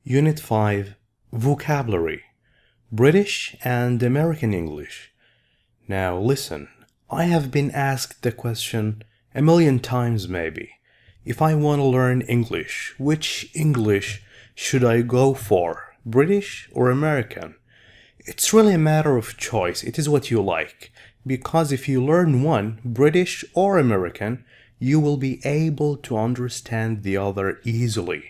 Unit 5 Vocabulary British and American English. Now listen, I have been asked the question a million times maybe. If I want to learn English, which English should I go for? British or American? It's really a matter of choice. It is what you like. Because if you learn one, British or American, you will be able to understand the other easily.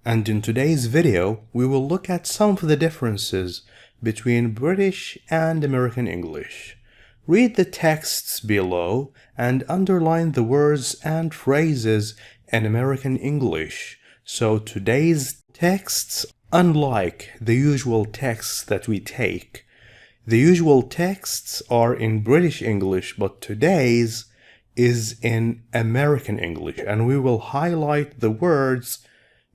And in today's video, we will look at some of the differences between British and American English. Read the texts below and underline the words and phrases in American English. So today's texts, unlike the usual texts that we take, the usual texts are in British English, but today's is in American English, and we will highlight the words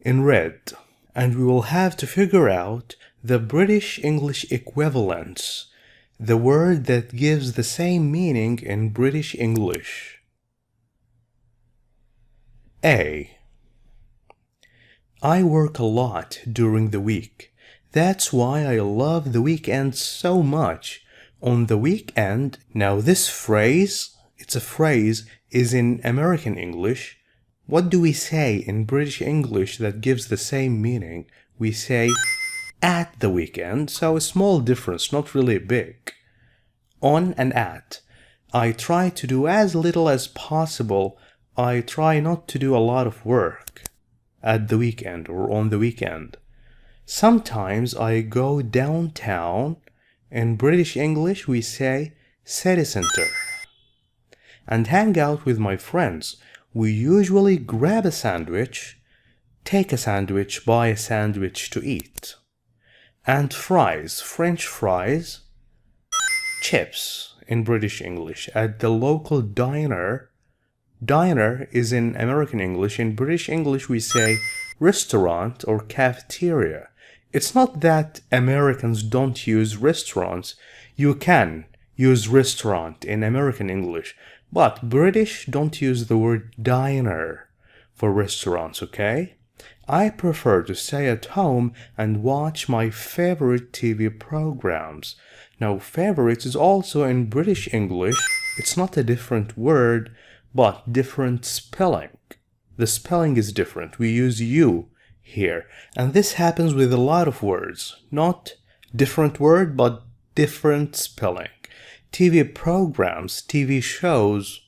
in red, and we will have to figure out the British English equivalents, the word that gives the same meaning in British English. A. I work a lot during the week. That's why I love the weekend so much. On the weekend, now this phrase, it's a phrase, is in American English. What do we say in British English that gives the same meaning? We say at the weekend, so a small difference, not really big. On and at. I try to do as little as possible. I try not to do a lot of work at the weekend or on the weekend. Sometimes I go downtown. In British English, we say city center. And hang out with my friends. We usually grab a sandwich, take a sandwich, buy a sandwich to eat. And fries, French fries, chips in British English at the local diner. Diner is in American English. In British English, we say restaurant or cafeteria. It's not that Americans don't use restaurants. You can use restaurant in American English. But British don't use the word diner for restaurants, okay? I prefer to stay at home and watch my favorite TV programs. Now, favorite is also in British English. It's not a different word, but different spelling. The spelling is different. We use you here. And this happens with a lot of words. Not different word, but different spelling. TV programs, TV shows,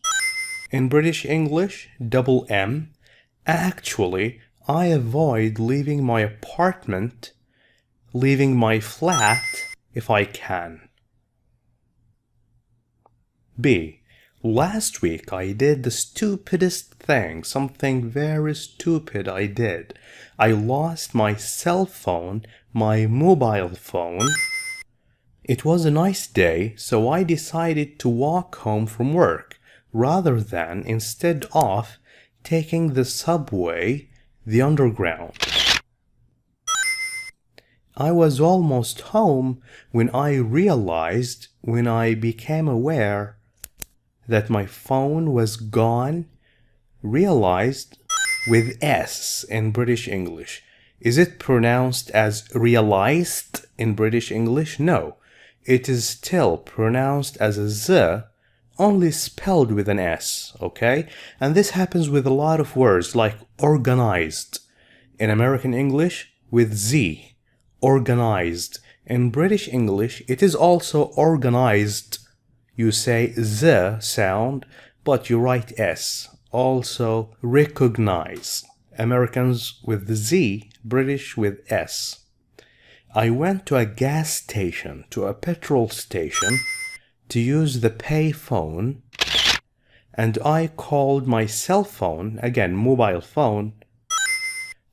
in British English, double M. Actually, I avoid leaving my apartment, leaving my flat, if I can. B. Last week I did the stupidest thing, something very stupid I did. I lost my cell phone, my mobile phone. It was a nice day, so I decided to walk home from work, rather than instead of taking the subway, the underground. I was almost home when I became aware that my phone was gone. Realized with S in British English. Is it pronounced as realized in British English? No. It is still pronounced as a Z, only spelled with an S, okay? And this happens with a lot of words like organized. In American English, with Z, organized. In British English, it is also organized. You say Z sound, but you write S. Also, recognize. Americans with the Z, British with S. I went to a gas station, to a petrol station, to use the pay phone, and I called my cell phone, again mobile phone,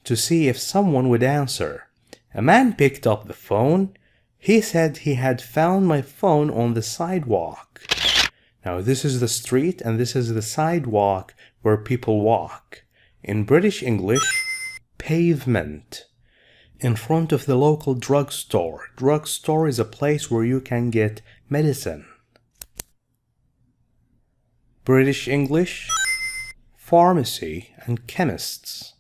to see if someone would answer. A man picked up the phone. He said he had found my phone on the sidewalk. Now this is the street and this is the sidewalk where people walk. In British English, pavement. In front of the local drugstore. Drugstore is a place where you can get medicine. British English, pharmacy and chemists.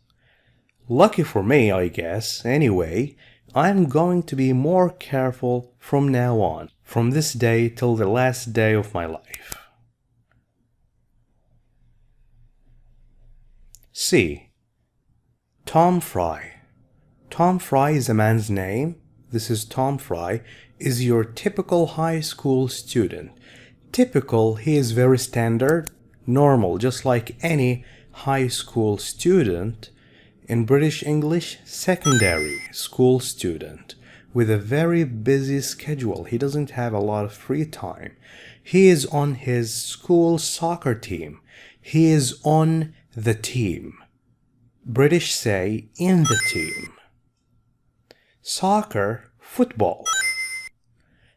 Lucky for me, I guess. Anyway, I'm going to be more careful from now on, from this day till the last day of my life. C. Tom Fry. Tom Fry is a man's name. This is Tom Fry, is your typical high school student. Typical, he is very standard, normal, just like any high school student. In British English, secondary school student with a very busy schedule. He doesn't have a lot of free time. He is on his school soccer team. He is on the team. British say in the team. Soccer, football.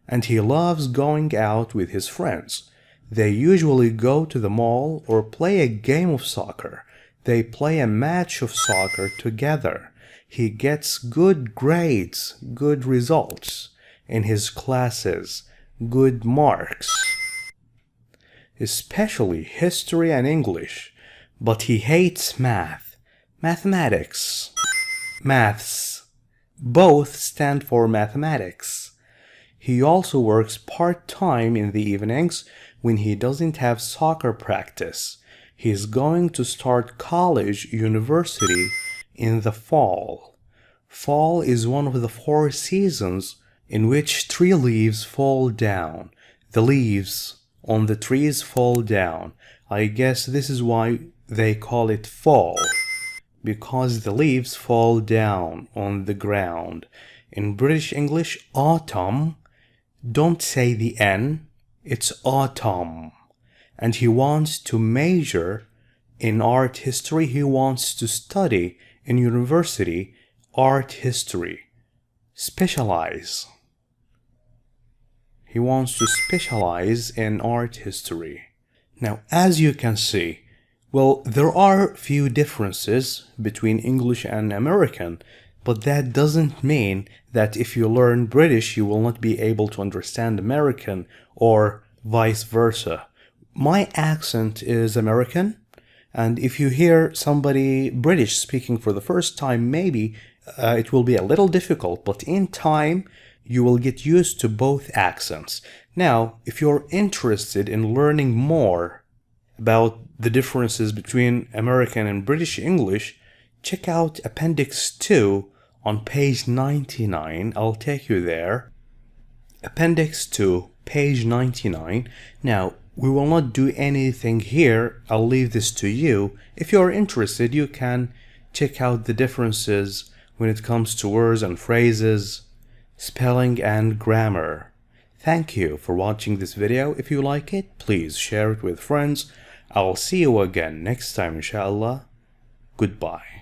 And he loves going out with his friends. They usually go to the mall or play a game of soccer. They play a match of soccer together. He gets good grades, good results in his classes, good marks, especially history and English, but he hates math, mathematics, maths. Both stand for mathematics. He also works part-time in the evenings when he doesn't have soccer practice. He's going to start college, university in the fall. Fall is one of the 4 seasons in which tree leaves fall down. The leaves on the trees fall down. I guess this is why they call it fall, because the leaves fall down on the ground. In British English, autumn, don't say the N, it's autumn. And he wants to major in art history. He wants to study in university art history. Specialize. He wants to specialize in art history. Now, as you can see, well, there are few differences between English and American, but that doesn't mean that if you learn British, you will not be able to understand American or vice versa. My accent is American, and if you hear somebody British speaking for the first time, maybe it will be a little difficult, but in time you will get used to both accents. Now, if you're interested in learning more about the differences between American and British English, check out Appendix 2 on page 99. I'll take you there. Appendix 2, page 99. Now, we will not do anything here. I'll leave this to you. If you're interested, you can check out the differences when it comes to words and phrases, spelling and grammar. Thank you for watching this video. If you like it, please share it with friends. I'll see you again next time, inshallah. Goodbye.